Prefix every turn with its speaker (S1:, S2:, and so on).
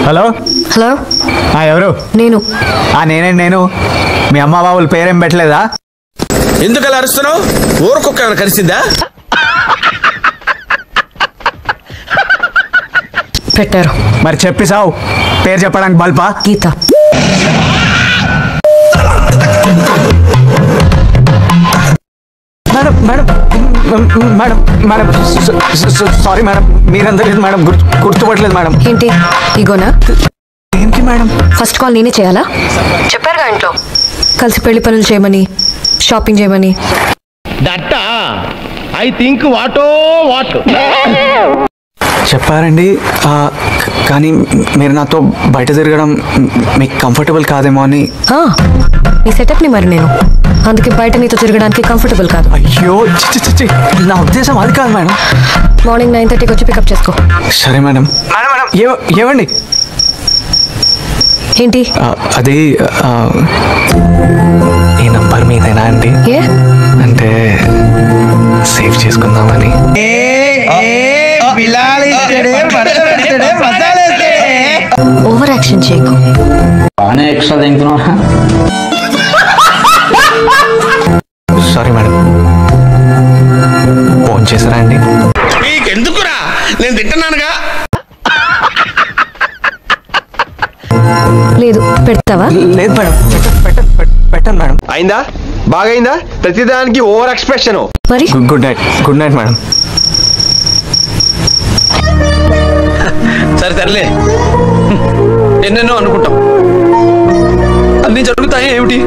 S1: Hello
S2: hello
S1: ఎవరు?
S2: నేను.
S1: నేను మీ అమ్మ బాబుల పేరేం పెట్టలేదా?
S3: ఎందుకు అలా అరుస్తున్నావు? ఊరకొక్క కలిసిందా?
S2: పెట్టారు.
S1: మరి చెప్పి సావు, పేరు చెప్పడానికి బల్పా?
S2: Geetha.
S1: Madam madam madam madam sorry madam, మీరందరూ మేడం గుర్తుపట్టలేదు మేడం.
S2: ఏంటి ఇగోనా?
S1: ఏంటి మేడం?
S2: ఫస్ట్ కాల్ నేనే చేయాలా? చెప్పారుగా ఇంట్లో కలిసి పెళ్లి పనులు చేయమని, షాపింగ్ చేయమని.
S4: దట్ ఐ థింక్ వాటో వాట్
S1: చెప్పారండి, కానీ మీరు నాతో బయట తిరగడం మీకు కంఫర్టబుల్ కాదేమో అని.
S2: నీ సెటప్ని మరి నేను అందుకే బయట నీతో తిరగడానికి కంఫర్టబుల్ కాదు.
S1: అయ్యో చిచ్చి, నా ఉద్దేశం అది కాదు మేడం.
S2: మార్నింగ్ 9:30కి వచ్చి పికప్ చేసుకో.
S1: సరే మేడం. మేడం మేడం ఏమండి?
S2: ఏంటి?
S1: అది ఈ నంబర్ మీదేనా అండి?
S2: ఏ
S1: అంటే సేవ్ చేసుకుందామని.
S2: ఓవర్ యాక్షన్ చేయకు.
S5: బాగానే ఎక్స్ట్రా తింటున్నా.
S1: సారీ మేడం, ఫోన్ చేశారా అండి?
S3: నీకెందుకురా, నేను తింటున్నానుగా.
S2: లేదు, పెడతావా?
S1: లేదు మేడం, పెట్టండి మేడం.
S4: అయిందా? బాగైందా? ప్రతిదానికి ఓవర్ ఎక్స్ప్రెషన్.
S2: మరి
S1: గుడ్ నైట్ మేడం.
S3: సరేలే, ఎన్నెన్నో అనుకుంటాం, అన్ని జరుగుతాయి ఏమిటి?